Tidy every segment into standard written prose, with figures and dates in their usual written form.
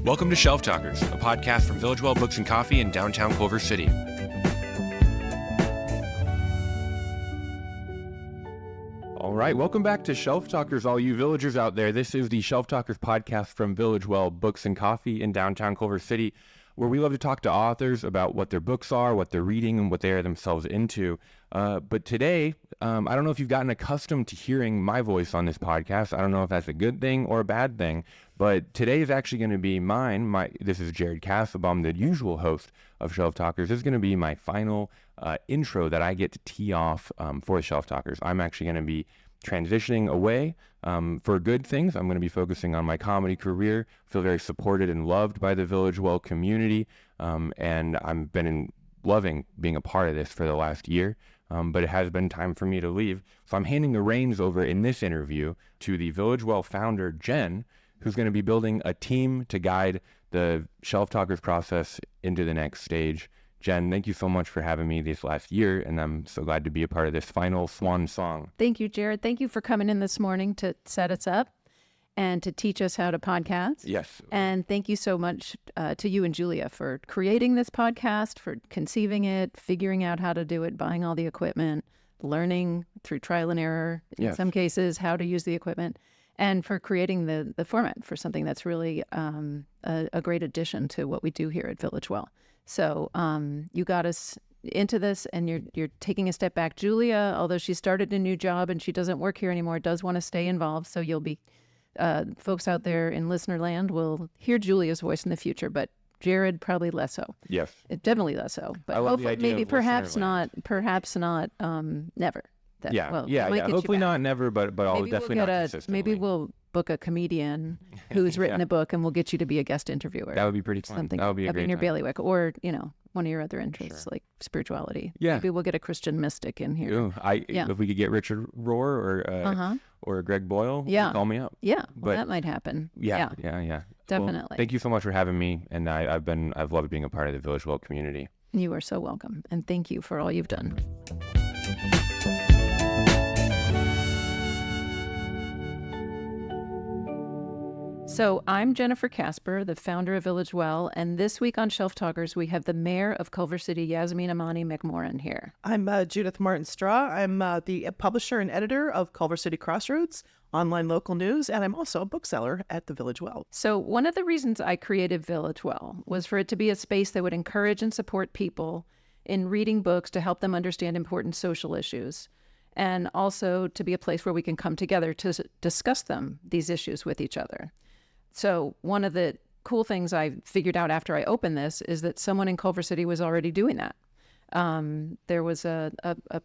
Welcome to Shelf Talkers, a podcast from Village Well Books and Coffee in downtown Culver City. All right, welcome back to Shelf Talkers, all you villagers out there. This is the Shelf Talkers podcast from Village Well Books and Coffee in downtown Culver City, where we love to talk to authors about what their books are, what they're reading, and what they are themselves into. But today, I don't know if you've gotten accustomed to hearing my voice on this podcast. I don't know if that's a good thing or a bad thing, but today is actually going to be mine. This is Jared Castlebaum, the usual host of Shelf Talkers. This is going to be my final intro that I get to tee off for Shelf Talkers. I'm actually going to be transitioning away for good things. I'm going to be focusing on my comedy career. I feel very supported and loved by the Village Well community, and I've been loving being a part of this for the last year. But it has been time for me to leave. So I'm handing the reins over in this interview to the Village Well founder, Jen, who's going to be building a team to guide the Shelf Talkers process into the next stage. Jen, thank you so much for having me this last year, and I'm so glad to be a part of this final swan song. Thank you, Jared. Thank you for coming in this morning to set us up and to teach us how to podcast. Yes. And thank you so much to you and Julia for creating this podcast, for conceiving it, figuring out how to do it, buying all the equipment, learning through trial and error, in some cases, how to use the equipment, and for creating the format for something that's really a great addition to what we do here at Village Well. So you got us into this, and you're taking a step back. Julia, although she started a new job and she doesn't work here anymore, does want to stay involved. So you'll be, folks out there in listener land will hear Julia's voice in the future, but Jared probably less so. Yes. Definitely less so. But hopefully, maybe perhaps not, never. Hopefully not never, but I'll definitely not consistently. Maybe we'll book a comedian who's written a book, and we'll get you to be a guest interviewer. That would be pretty fun. Something that would be a great in your time. bailiwick, or one of your other interests, like spirituality. Yeah. Maybe we'll get a Christian mystic in here. Ooh, if we could get Richard Rohr or Greg Boyle, call me up. Yeah, that might happen. Yeah. Definitely. Well, thank you so much for having me, and I've loved being a part of the Village Well community. You are so welcome, and thank you for all you've done. So I'm Jennifer Casper, the founder of Village Well, and this week on Shelf Talkers, we have the Mayor of Culver City, Yasmine-Imani McMorrin, here. I'm Judith Martin Straw. I'm the publisher and editor of Culver City Crossroads, online local news, and I'm also a bookseller at the Village Well. So one of the reasons I created Village Well was for it to be a space that would encourage and support people in reading books to help them understand important social issues, and also to be a place where we can come together to discuss these issues with each other. So one of the cool things I figured out after I opened this is that someone in Culver City was already doing that. There was a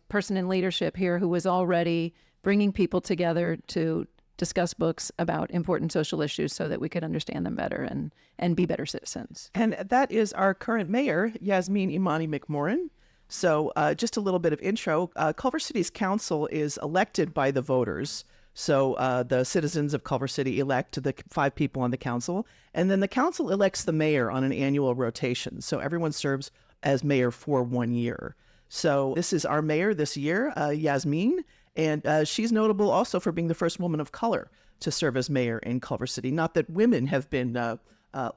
person in leadership here who was already bringing people together to discuss books about important social issues so that we could understand them better and be better citizens. And that is our current mayor, Yasmine-Imani McMorrin. So just a little bit of intro. Culver City's council is elected by the voters. So the citizens of Culver City elect the 5 people on the council, and then the council elects the mayor on an annual rotation. So everyone serves as mayor for 1 year. So this is our mayor this year, Yasmine, and she's notable also for being the first woman of color to serve as mayor in Culver City. Not that women have been a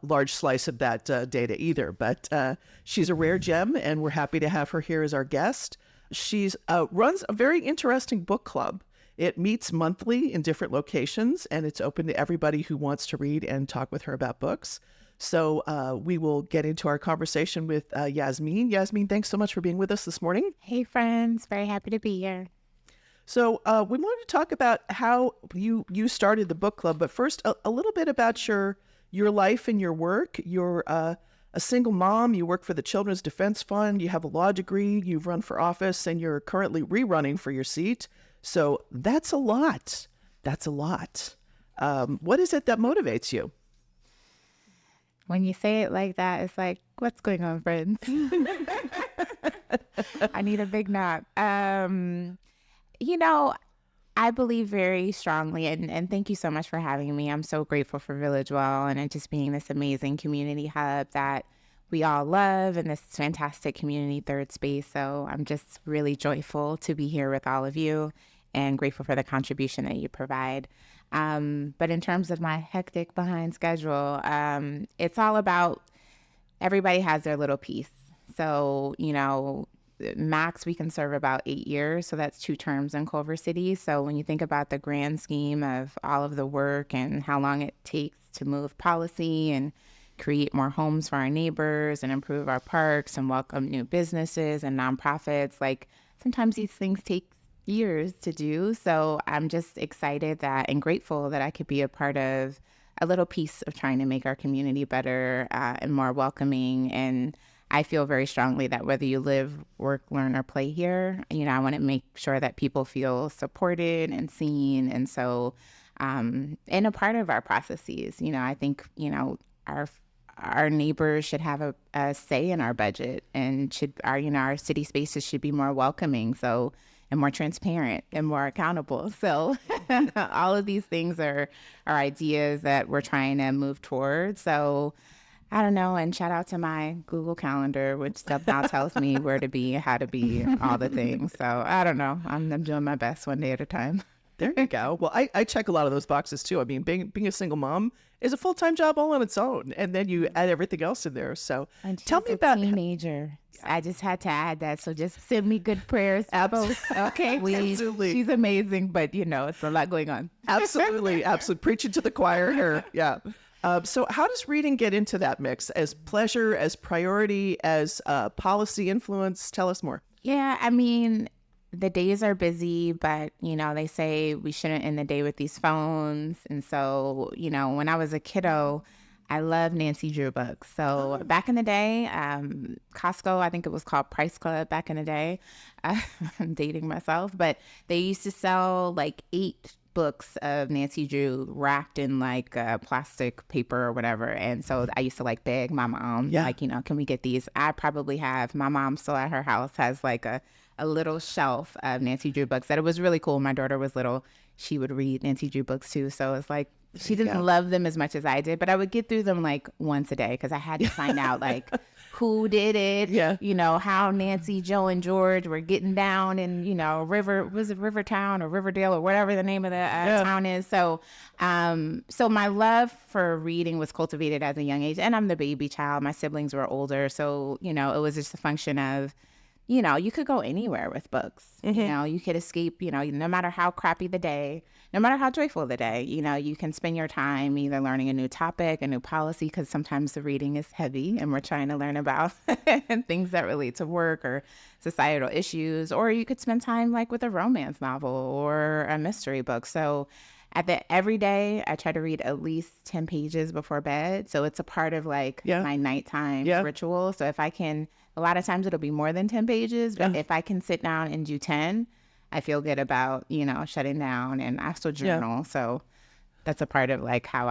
large slice of that data either, but she's a rare gem, and we're happy to have her here as our guest. She's runs a very interesting book club. It meets monthly in different locations, and it's open to everybody who wants to read and talk with her about books. So we will get into our conversation with Yasmine. Yasmine, thanks so much for being with us this morning. Hey, friends. Very happy to be here. So we wanted to talk about how you started the book club, but first, a little bit about your life and your work. You're a single mom. You work for the Children's Defense Fund. You have a law degree. You've run for office, and you're currently rerunning for your seat. So that's a lot. What is it that motivates you? When you say it like that, it's like, what's going on, friends? I need a big nap. I believe very strongly, and thank you so much for having me. I'm so grateful for Village Well and it just being this amazing community hub that we all love, and this fantastic community third space. So I'm just really joyful to be here with all of you. and grateful for the contribution that you provide. But in terms of my hectic behind schedule, it's all about everybody has their little piece. So, max we can serve about 8 years. So that's 2 terms in Culver City. So when you think about the grand scheme of all of the work and how long it takes to move policy and create more homes for our neighbors and improve our parks and welcome new businesses and nonprofits, like sometimes these things take years to do. So I'm just excited that and grateful that I could be a part of a little piece of trying to make our community better and more welcoming. And I feel very strongly that whether you live, work, learn, or play here, I want to make sure that people feel supported and seen. And so, and a part of our processes, I think, our neighbors should have a say in our budget, and our city spaces should be more welcoming. So, and more transparent and more accountable. So all of these things are ideas that we're trying to move towards. So I don't know. And shout out to my Google Calendar, which now tells me where to be, how to be, all the things. So I don't know. I'm doing my best one day at a time. There you go. Well, I check a lot of those boxes too. I mean, being a single mom is a full-time job all on its own, and then you add everything else in there. So tell me about teenager. I just had to add that. So just send me good prayers. Okay. Absolutely. She's amazing, but it's a lot going on. Absolutely. Preaching to the choir here. Yeah. So how does reading get into that mix? As pleasure, as priority, as policy influence? Tell us more. Yeah, I mean, the days are busy, but, they say we shouldn't end the day with these phones. And so, when I was a kiddo, I love Nancy Drew books. So back in the day, Costco, I think it was called Price Club back in the day. I'm dating myself, but they used to sell like 8 books of Nancy Drew wrapped in like plastic paper or whatever. And so I used to like beg my mom, can we get these? I probably have, my mom still at her house has like a little shelf of Nancy Drew books that it was really cool. My daughter was little. She would read Nancy Drew books too. So it's like, she didn't love them as much as I did, but I would get through them like once a day because I had to find out like who did it, how Nancy, Joe, and George were getting down in, Rivertown or Riverdale or whatever the name of the town is. So, so my love for reading was cultivated as a young age, and I'm the baby child. My siblings were older. So, it was just a function of, you could go anywhere with books. You could escape, no matter how crappy the day, no matter how joyful the day, you can spend your time either learning a new topic, a new policy, because sometimes the reading is heavy and we're trying to learn about things that relate to work or societal issues, or you could spend time like with a romance novel or a mystery book. So every day I try to read at least 10 pages before bed. So it's a part of like my nighttime ritual. So if I can, a lot of times it'll be more than 10 pages, but if I can sit down and do 10, I feel good about, shutting down, and I still journal. So that's a part of like how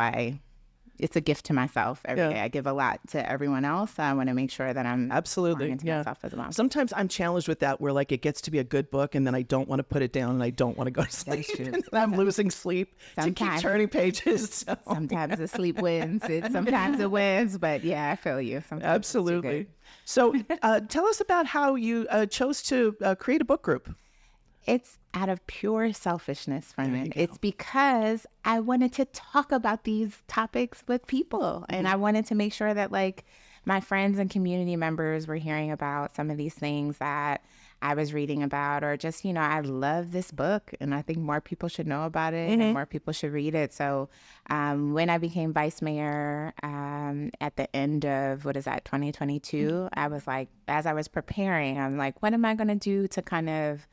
it's a gift to myself every day. I give a lot to everyone else. I want to make sure that I'm absolutely into myself as well. Sometimes I'm challenged with that, where like it gets to be a good book and then I don't want to put it down and I don't want to go to sleep. And I'm losing sleep to keep turning pages. So. Sometimes the sleep wins. Sometimes it wins, but yeah, I feel you. Sometimes absolutely. So tell us about how you chose to create a book group. It's out of pure selfishness for me. It's because I wanted to talk about these topics with people. And I wanted to make sure that like my friends and community members were hearing about some of these things that I was reading about, or just, I love this book and I think more people should know about it and more people should read it. So when I became vice mayor at the end of, 2022, I was like, as I was preparing, I'm like, what am I going to do to kind of,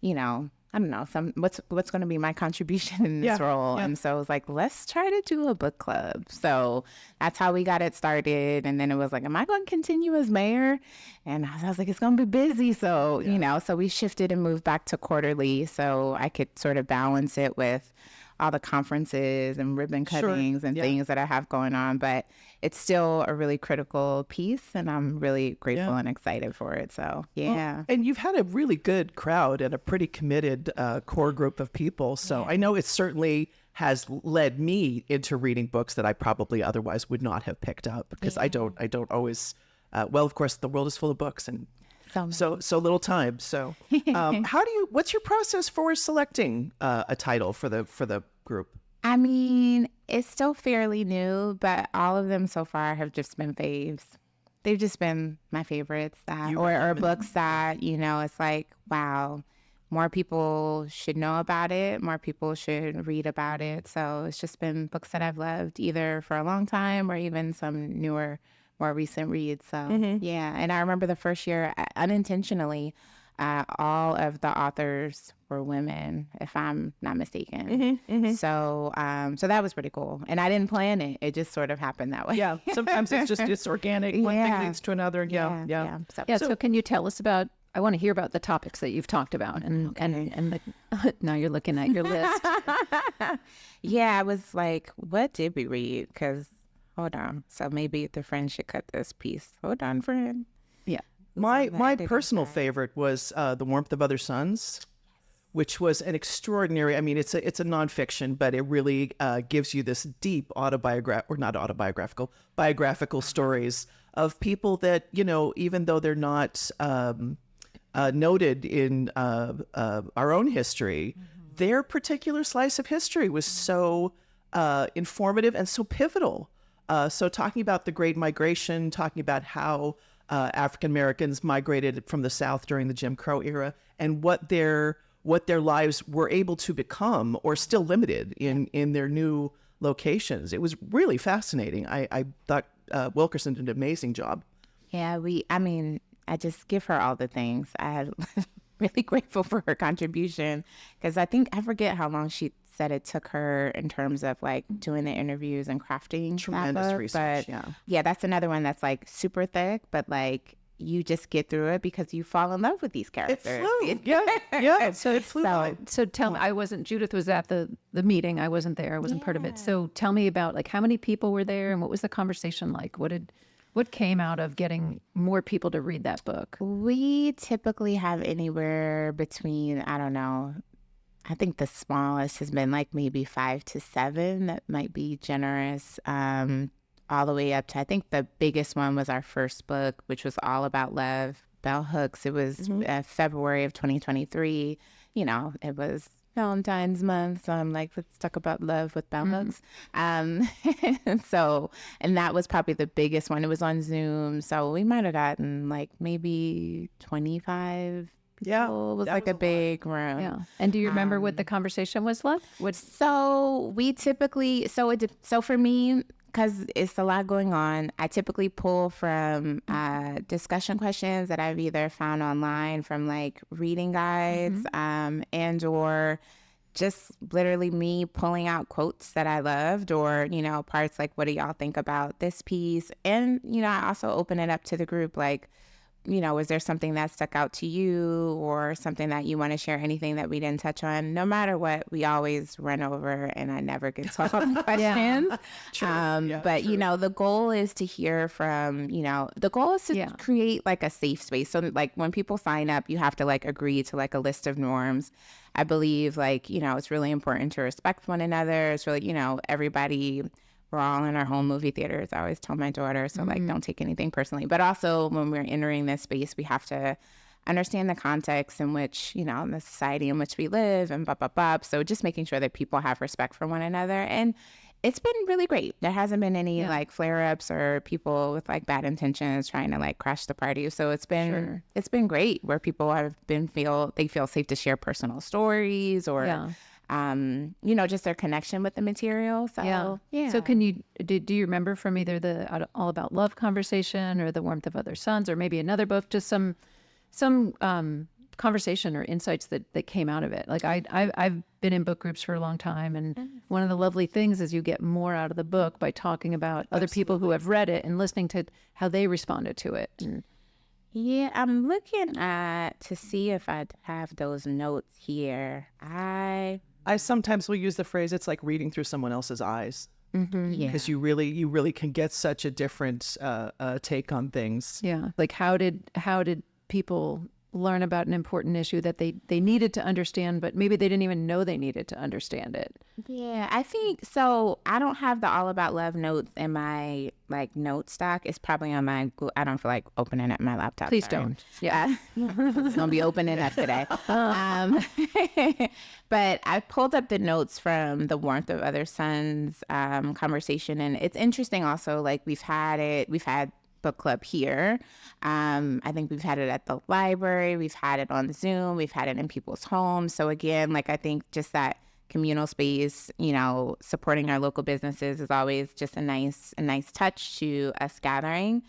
I don't know, what's going to be my contribution in this role. And so I was like, let's try to do a book club. So that's how we got it started. And then it was like, am I going to continue as mayor? And I was like, it's going to be busy. So, so we shifted and moved back to quarterly so I could sort of balance it with all the conferences and ribbon cuttings and things that I have going on. But it's still a really critical piece, and I'm really grateful and excited for it. So, Well, and you've had a really good crowd and a pretty committed core group of people. So I know it certainly has led me into reading books that I probably otherwise would not have picked up, because I don't always, of course, the world is full of books, and So little time. So what's your process for selecting a title for the group? I mean, it's still fairly new, but all of them so far have just been faves. They've just been my favorites or books that, it's like, wow, more people should know about it. More people should read about it. So it's just been books that I've loved either for a long time or even some newer, more recent reads. So yeah. And I remember the first year unintentionally, all of the authors were women, if I'm not mistaken. So that was pretty cool. And I didn't plan it. It just sort of happened that way. Yeah. Sometimes it's organic. One thing leads to another. Yeah. So can you tell us about, I want to hear about the topics that you've talked about and now you're looking at your list. Yeah, I was like, what did we read? Because, hold on. So maybe the friend should cut this piece. Hold on, friend. Yeah. My personal favorite was The Warmth of Other Suns, which was an extraordinary, I mean, it's a nonfiction, but it really gives you this deep biographical stories of people that, even though they're not noted in our own history, their particular slice of history was so informative and so pivotal. So talking about the Great Migration, talking about how African Americans migrated from the South during the Jim Crow era, and what their lives were able to become, or still limited in their new locations. It was really fascinating. I thought Wilkerson did an amazing job. Yeah, I just give her all the things. I'm really grateful for her contribution, because I forget how long she said it took her in terms of like doing the interviews and crafting tremendous that book. research. But yeah, that's another one that's like super thick, but like you just get through it because you fall in love with these characters. It flew. Yeah. So it flew. So tell me, Judith was at the meeting. I wasn't there. I wasn't part of it. So tell me about like how many people were there and what was the conversation like? What came out of getting more people to read that book? We typically have anywhere between, I don't know, I think the smallest has been like maybe 5 to 7. That might be generous. All the way up to, I think the biggest one was our first book, which was all about love, Bell Hooks. It was February of 2023. It was Valentine's month. So I'm like, let's talk about love with Bell Hooks. And that was probably the biggest one. It was on Zoom. So we might have gotten like maybe 25 people. It was like a big room. Yeah. And do you remember what the conversation was like? So we typically, so for me, because it's a lot going on, I typically pull from discussion questions that I've either found online from like reading guides and or just literally me pulling out quotes that I loved, or, parts like, what do y'all think about this piece? And, I also open it up to the group, like, was there something that stuck out to you or something that you want to share, anything that we didn't touch on? No matter what, we always run over and I never get to all the questions. But, the goal is to hear from, the goal is to create like a safe space. So like when people sign up, you have to like agree to like a list of norms. I believe like, it's really important to respect one another. It's really, everybody... We're all in our home movie theaters. I always tell my daughter, so like, don't take anything personally. But also when we're entering this space, we have to understand the context in which, the society in which we live and blah, blah, blah. So just making sure that people have respect for one another. And it's been really great. There hasn't been any like flare-ups or people with like bad intentions trying to like crash the party. So it's been great where people feel safe to share personal stories or just their connection with the material. So, yeah. So do you remember from either the All About Love conversation or The Warmth of Other Suns or maybe another book, just some conversation or insights that came out of it? Like I've been in book groups for a long time, and one of the lovely things is you get more out of the book by talking about other people who have read it and listening to how they responded to it. Yeah, I'm looking to see if I have those notes here. I sometimes will use the phrase, it's like reading through someone else's eyes. Because you really can get such a different take on things. Yeah. Like how did people learn about an important issue that they needed to understand, but maybe they didn't even know they needed to understand it? Yeah, I think so. I don't have the All About Love notes in my like note stock. It's probably on my I don't feel like opening up my laptop. Please sorry. don't. Yeah. It's gonna be opening up today. But I pulled up the notes from the Warmth of Other Suns conversation, and it's interesting also, like we've had book club here. I think we've had it at the library, we've had it on Zoom, we've had it in people's homes. So again, like I think just that communal space, you know, supporting our local businesses is always just a nice touch to us gathering,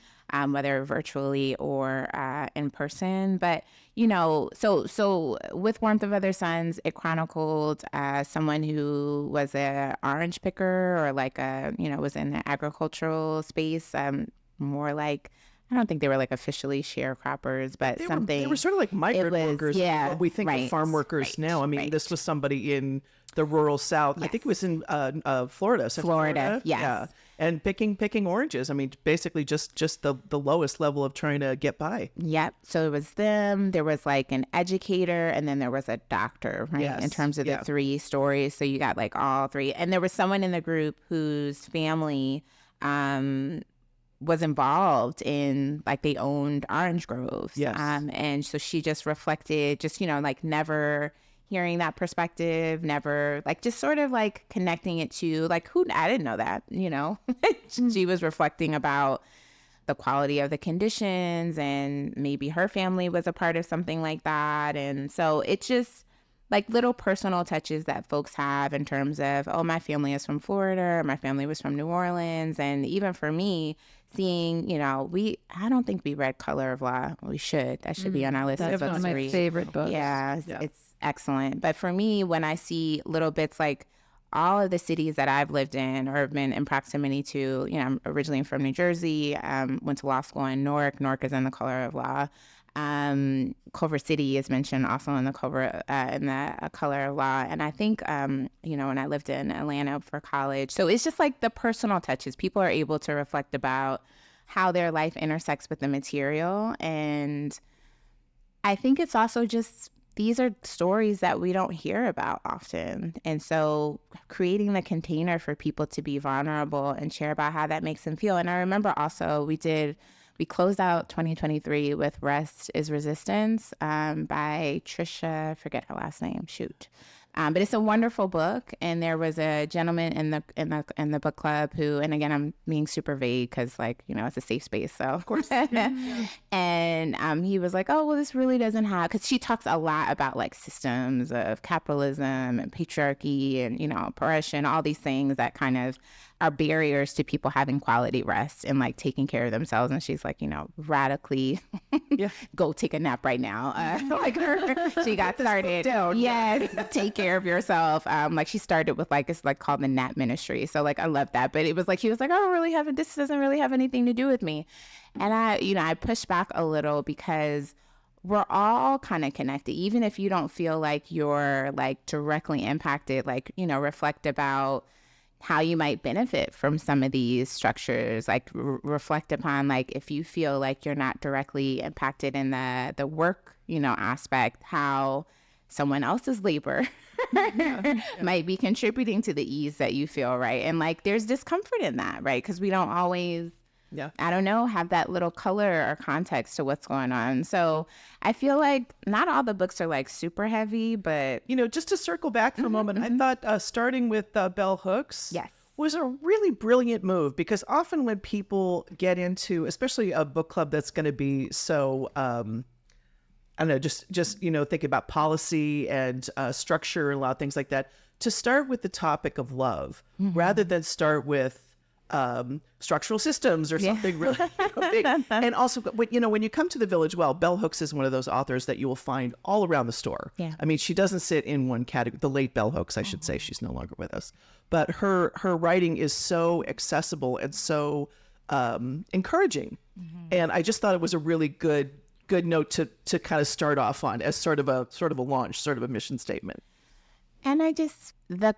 whether virtually or in person. But, you know, so with Warmth of Other Suns, it chronicled someone who was a orange picker or like was in the agricultural space, more like, I don't think they were like officially sharecroppers, but they were sort of like migrant workers. Yeah, what we think of farm workers now. I mean, this was somebody in the rural South. Yes. I think it was in Florida. Florida, yes. Yeah. And picking oranges. I mean, basically just the lowest level of trying to get by. Yep. So it was them. There was like an educator, and then there was a doctor, right? Yes. In terms of the three stories. So you got like all three. And there was someone in the group whose family was involved in, like, they owned orange groves. Yes. And so she just reflected, just, you know, like never hearing that perspective, never, like, just sort of like connecting it to, like, I didn't know that, you know. She was reflecting about the quality of the conditions, and maybe her family was a part of something like that. And so it's just like little personal touches that folks have in terms of, oh, my family is from Florida, my family was from New Orleans. And even for me, seeing, you know, I don't think we read Color of Law. We should. That should be on our list of That's books one of my favorite books. Yeah, it's excellent. But for me, when I see little bits, like all of the cities that I've lived in or have been in proximity to, you know, I'm originally from New Jersey, went to law school in Newark. Newark is in the Color of Law. Culver City is mentioned also in the Color of Law. And I think, you know, when I lived in Atlanta for college, so it's just like the personal touches. People are able to reflect about how their life intersects with the material. And I think it's also just, these are stories that we don't hear about often. And so creating the container for people to be vulnerable and share about how that makes them feel. And I remember also we closed out 2023 with Rest is Resistance by Trisha, forget her last name, but it's a wonderful book. And there was a gentleman in the book club who, and again, I'm being super vague because, like, you know, it's a safe space, so of course. And he was like, oh, well, this really doesn't have, because she talks a lot about like systems of capitalism and patriarchy and, you know, oppression, all these things that kind of are barriers to people having quality rest and like taking care of themselves. And she's like, you know, radically go take a nap right now. Like she got started. Yes, take care of yourself. Like she started with like, it's like called the Nap Ministry. So like I love that. But it was like, he was like, this doesn't really have anything to do with me. And I pushed back a little because we're all kind of connected. Even if you don't feel like you're like directly impacted, like, you know, reflect about how you might benefit from some of these structures, like reflect upon, like, if you feel like you're not directly impacted in the work, you know, aspect, how someone else's labor might be contributing to the ease that you feel, right? And like, there's discomfort in that, right? Because we don't always, I don't know, have that little color or context to what's going on. So I feel like not all the books are like super heavy, but... You know, just to circle back for a moment, I thought starting with Bell Hooks was a really brilliant move, because often when people get into, especially a book club that's going to be so, I don't know, just, you know, think about policy and structure and a lot of things like that, to start with the topic of love rather than start with structural systems or something really big. And also, when you come to the Village Well, Bell Hooks is one of those authors that you will find all around the store. I mean, she doesn't sit in one category. The late Bell Hooks, I should say, she's no longer with us. But her writing is so accessible and so encouraging. And I just thought it was a really good note to kind of start off on as sort of a launch, sort of a mission statement. And I just, the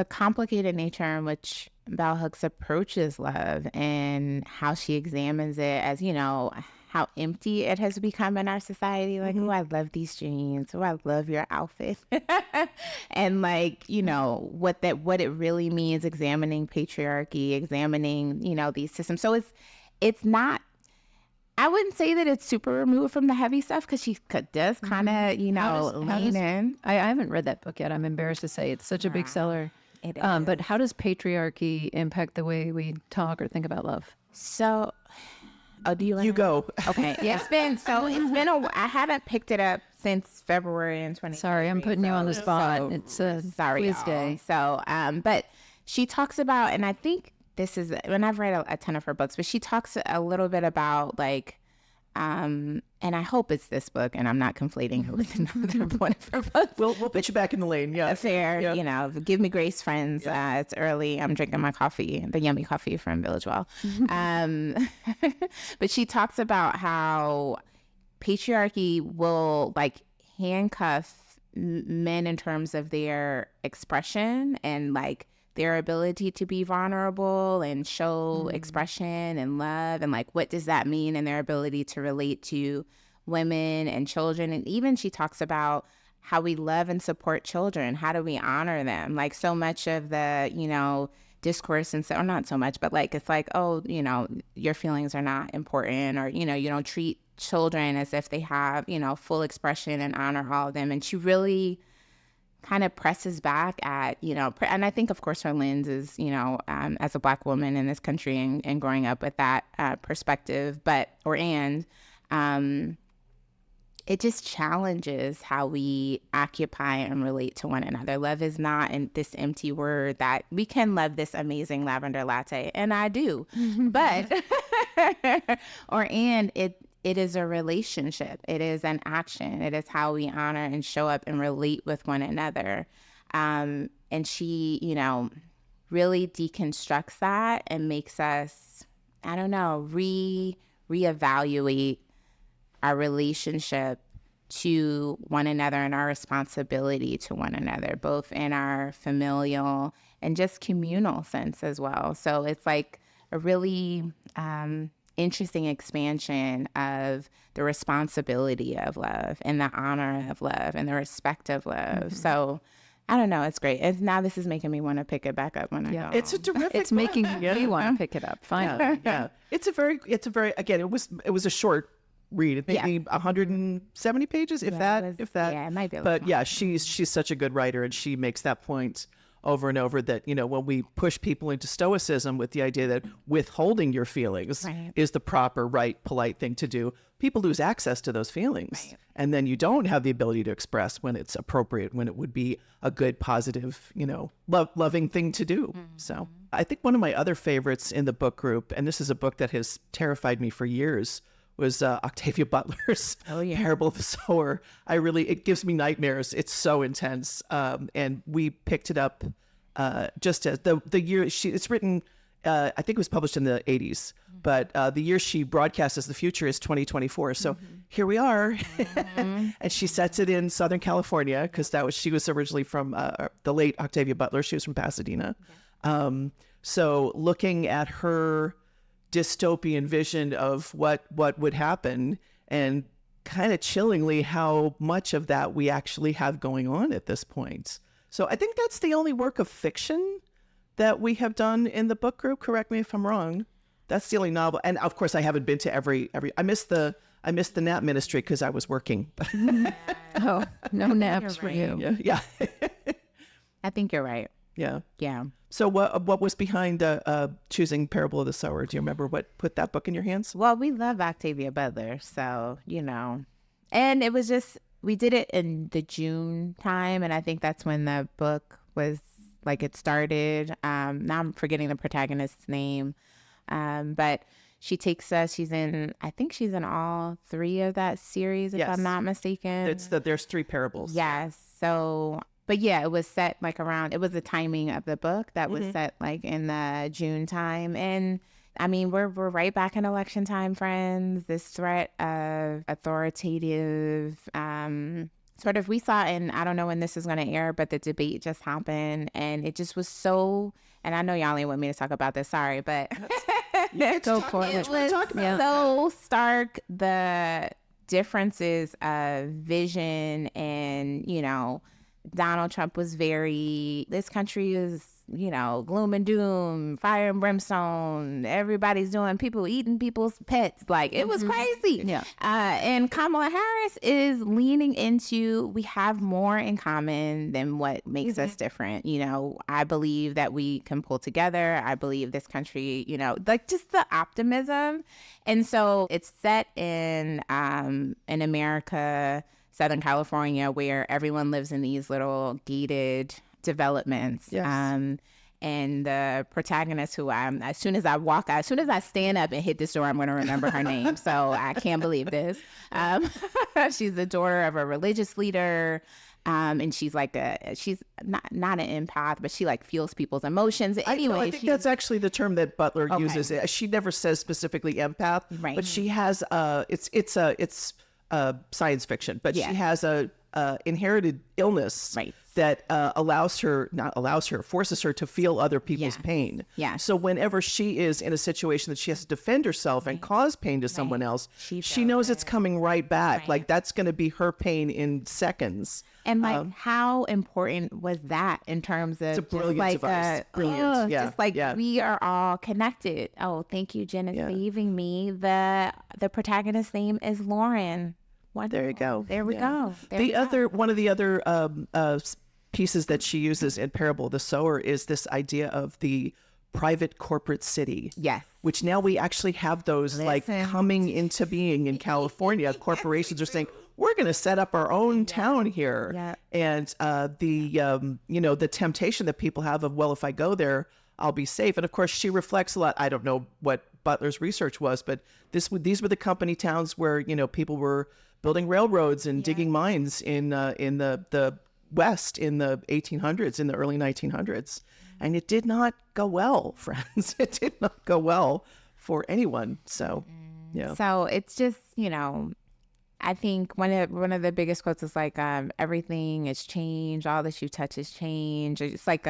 complicated nature in which Bell Hooks approaches love and how she examines it as, you know, how empty it has become in our society. Like, oh, I love these jeans. Oh, I love your outfit. And like, you know, what it really means, examining patriarchy, examining, you know, these systems. So it's not, I wouldn't say that it's super removed from the heavy stuff, because she does kind of, you know, lean in. I haven't read that book yet. I'm embarrassed to say it's such a big seller. It is. But how does patriarchy impact the way we talk or think about love? So, do you? You go. Okay. Yeah, it's been I haven't picked it up since February in 2020. Sorry, I'm putting you on the spot. It's a quiz day. So, but she talks about, and I think this is, and I've read a ton of her books, but she talks a little bit about like, and I hope it's this book, and I'm not conflating her with another one of her books. We'll put you back in the lane. Yeah. Fair. Yeah. You know, give me grace, friends. It's early. I'm drinking my coffee, the yummy coffee from Village Well. But she talks about how patriarchy will like handcuff men in terms of their expression and like their ability to be vulnerable and show expression and love, and like what does that mean in their ability to relate to women and children. And even she talks about how we love and support children. How do we honor them? Like so much of the, you know, discourse, and so, or not so much, but like it's like, oh, you know, your feelings are not important, or, you know, you don't treat children as if they have, you know, full expression, and honor all of them. And she really kind of presses back at, you know, and I think, of course, her lens is, you know, as a Black woman in this country and growing up with that perspective, it just challenges how we occupy and relate to one another. Love is not this empty word that we can love this amazing lavender latte, and I do, but, it is a relationship. It is an action. It is how we honor and show up and relate with one another. And she, you know, really deconstructs that and makes us, I don't know, reevaluate our relationship to one another and our responsibility to one another, both in our familial and just communal sense as well. So it's like a really interesting expansion of the responsibility of love and the honor of love and the respect of love. So I don't know, it's great. And now this is making me want to pick it back up when I go. It's a terrific It's book. making me want to pick it up. Finally. Yeah. It's a very again, it was a short read. It maybe 170 pages, if that. Yeah, it might be. But yeah, she's such a good writer, and she makes that point over and over that, you know, when we push people into stoicism with the idea that withholding your feelings is the proper, right, polite thing to do, people lose access to those feelings. Right. And then you don't have the ability to express when it's appropriate, when it would be a good, positive, you know, loving thing to do. So I think one of my other favorites in the book group, and this is a book that has terrified me for years, was Octavia Butler's Parable of the Sower. It gives me nightmares. It's so intense. And we picked it up just as the year it's written, I think it was published in the 80s, but the year she broadcasts as the future is 2024. So here we are. And she sets it in Southern California, because she was originally from the late Octavia Butler. She was from Pasadena. So looking at her dystopian vision of what would happen, and kind of chillingly how much of that we actually have going on at this point. So I think that's the only work of fiction that we have done in the book group. Correct me if I'm wrong. That's the only novel. And of course I haven't been to every I missed the nap ministry because I was working. Oh, no naps for you. Yeah. I think you're right. Yeah. Yeah. So what was behind choosing Parable of the Sower? Do you remember what put that book in your hands? Well, we love Octavia Butler, so, you know. And it was just, we did it in the June time, and I think that's when the book was, like, it started. Now I'm forgetting the protagonist's name. But she takes us, I think she's in all 3 of that series, if I'm not mistaken. There's 3 parables. Yes. So... But yeah, it was set like around, it was the timing of the book that was set like in the June time. And I mean, we're right back in election time, friends. This threat of authoritative, sort of, we saw, and I don't know when this is going to air, but the debate just happened, and it just was so, and I know y'all ain't want me to talk about this, sorry, but Go for it. It was so stark, the differences of vision, and, you know, Donald Trump was this country is, you know, gloom and doom, fire and brimstone, everybody's people eating people's pets. Like, it was crazy. Yeah. And Kamala Harris is leaning into, we have more in common than what makes us different. You know, I believe that we can pull together. I believe this country, you know, like, just the optimism. And so it's set in America, Southern California, where everyone lives in these little gated developments. Yes. And the protagonist, who as soon as I stand up and hit this door, I'm going to remember her name. So I can't believe this. She's the daughter of a religious leader. And she's like she's not an empath, but she like feels people's emotions. Anyway, I think that's actually the term that Butler uses. She never says specifically empath, right? But she has it's science fiction, but she has a inherited illness, right, that forces her to feel other people's pain. Yeah. So whenever she is in a situation that she has to defend herself and cause pain to someone else, she knows it's coming right back. Right. Like, that's going to be her pain in seconds. And like, how important was that in terms of it's a brilliant device. Brilliant. Just like, we are all connected. Oh, thank you, Jenna, saving me. The protagonist's name is Lauren. Wonderful. There you go. There we go. One of the other pieces that she uses in Parable of the Sower is this idea of the private corporate city. Yes. Which now we actually have those like coming into being in California. Corporations are saying, we're going to set up our own town here. Yeah. And the temptation that people have of, well, if I go there, I'll be safe. And of course, she reflects a lot. I don't know what Butler's research was, but these were the company towns where, you know, people were building railroads and digging mines in the West in the 1800s, in the early 1900s. And it did not go well, friends. It did not go well for anyone. So, yeah. So it's just, you know, I think one of the biggest quotes is like, everything is change. All that you touch is change. It's like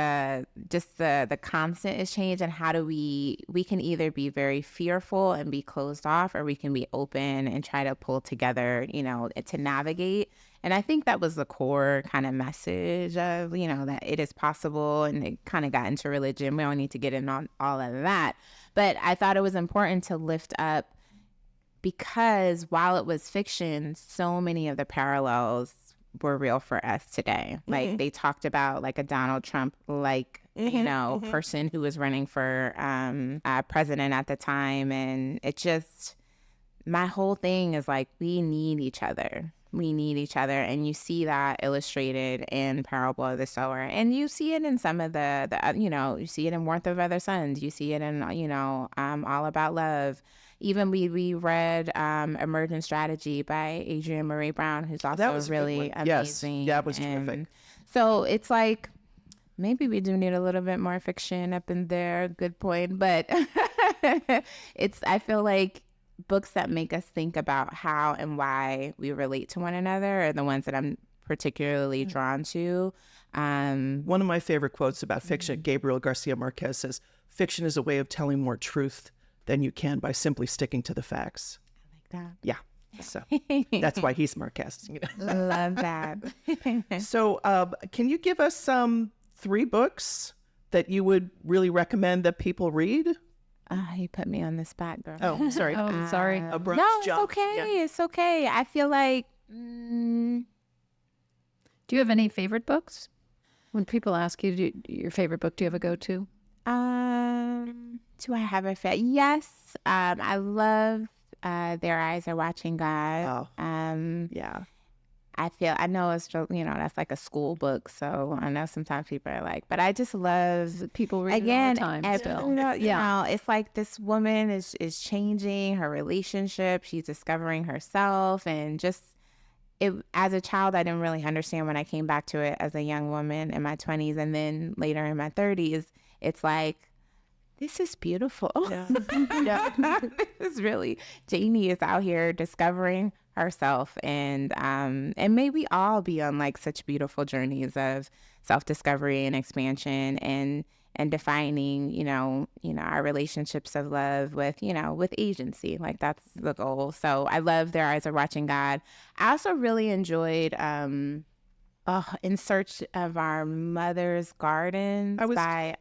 just the constant is change. And how do we can either be very fearful and be closed off, or we can be open and try to pull together, you know, to navigate. And I think that was the core kind of message of, you know, that it is possible. And it kind of got into religion. We don't need to get in on all of that. But I thought it was important to lift up, because while it was fiction, so many of the parallels were real for us today. Like, they talked about like a Donald Trump, like, you know, person who was running for president at the time. And it just, my whole thing is like, we need each other. We need each other. And you see that illustrated in Parable of the Sower. And you see it in some of the you know, you see it in Worth of Other Sons. You see it in, you know, All About Love. Even we read Emergent Strategy by Adrienne Marie Brown, who's also really amazing. Yes, that was terrific. So it's like, maybe we do need a little bit more fiction up in there. Good point. But I feel like books that make us think about how and why we relate to one another are the ones that I'm particularly drawn to. One of my favorite quotes about fiction, Gabriel Garcia Marquez says, "Fiction is a way of telling more truth than you can by simply sticking to the facts." I like that. Yeah. So that's why he's Marquez. You know? Love that. So can you give us 3 books that you would really recommend that people read? You put me on the spot, girl. Oh, sorry. Sorry. Abrupt No, it's jump. okay. Yeah. It's okay. I feel like... Do you have any favorite books? When people ask you your favorite book, do you have a go-to? Do I have a favorite? Yes. I love Their Eyes Are Watching God. Oh. Yeah. I know it's, you know, that's like a school book. So I know sometimes people are like, but I just love, People read again, it all the time still. you know, it's like this woman is changing her relationship. She's discovering herself, and just, as a child, I didn't really understand. When I came back to it as a young woman in my 20s, and then later in my 30s, it's like, this is beautiful. Yeah. This is really, Janie is out here discovering herself. And may we all be on like such beautiful journeys of self-discovery and expansion and defining, our relationships of love with agency. Like that's the goal. So I love Their Eyes Are Watching God. I also really enjoyed In Search of Our Mother's Gardens by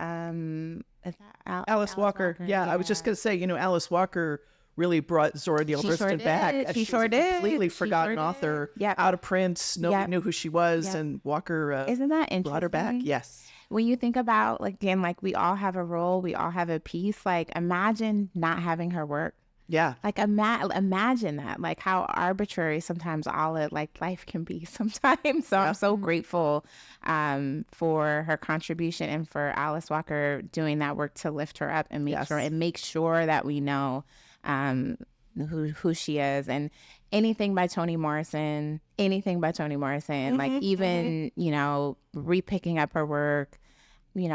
is that Alice Walker. Yeah, I was just going to say, Alice Walker really brought Zora Neale Hurston back. She sure did. Completely forgotten author, out of print. Nobody knew who she was, and Walker Isn't that interesting? Brought her back. Yes. When you think about, again, like we all have a role, we all have a piece. Like imagine not having her work. Yeah. Like imagine that, like how arbitrary sometimes life can be sometimes. So I'm so grateful for her contribution and for Alice Walker doing that work to lift her up and make sure that we know who she is. And anything by Toni Morrison, like even, repicking up her work.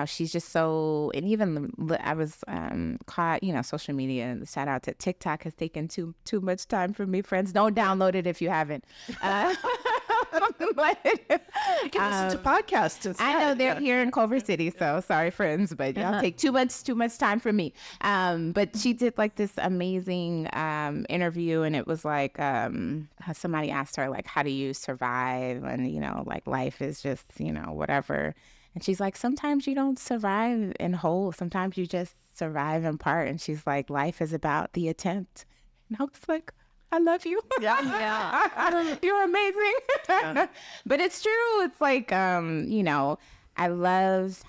She's just so, and even I was caught, social media, shout out to TikTok has taken too much time for me, friends. Don't download it if you haven't. You can listen to podcasts instead. I know they're here in Culver City, so sorry, friends, but y'all take too much time from me. But she did like this amazing interview, and it was like somebody asked her like, how do you survive? And like life is just whatever. And she's like, sometimes you don't survive in whole. Sometimes you just survive in part. And she's like, life is about the attempt. And I was like, I love you. Yeah. You're amazing. Yeah. But it's true. It's like, I love,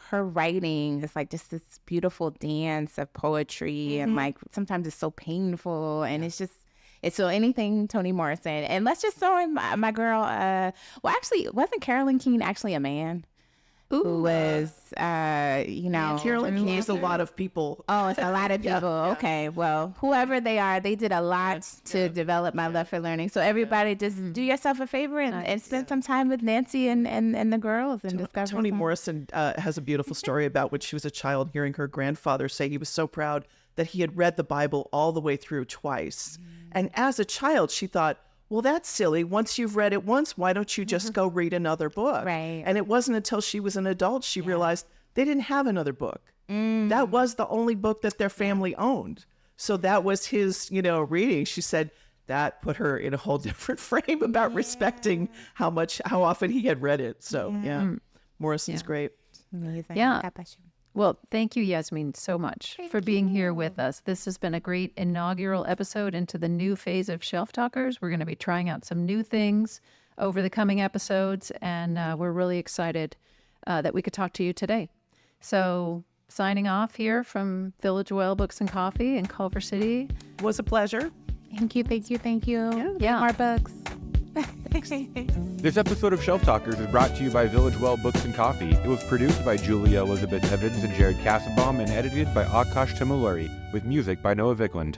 her writing is like just this beautiful dance of poetry. And like, sometimes it's so painful. And it's just, so anything Toni Morrison. And let's just throw in my girl. Actually, wasn't Carolyn Keene actually a man? Who was, Carolyn Keene is a lot of people. Oh, it's a lot of people. Yeah. Okay, well, whoever they are, they did a lot to develop my love for learning. So everybody just do yourself a favor and spend some time with Nancy and the girls and discover. Toni Morrison has a beautiful story about when she was a child, hearing her grandfather say he was so proud that he had read the Bible all the way through twice. And as a child, she thought, well, that's silly. Once you've read it once, why don't you just go read another book? Right. And it wasn't until she was an adult she realized they didn't have another book. That was the only book that their family owned. So that was his, reading. She said that put her in a whole different frame about respecting how often he had read it. So, Morrison's great. Amazing. Yeah. God bless you. Well, thank you, Yasmine, so much for being here with us. This has been a great inaugural episode into the new phase of Shelf Talkers. We're going to be trying out some new things over the coming episodes, and we're really excited that we could talk to you today. So signing off here from Village Well Books and Coffee in Culver City. Was a pleasure. Thank you. Yeah. More books. This episode of Shelf Talkers is brought to you by Village Well Books and Coffee. It was produced by Julia Elizabeth Evans and Jared Kassabaum and edited by Akash Tamuluri, with music by Noah Vickland.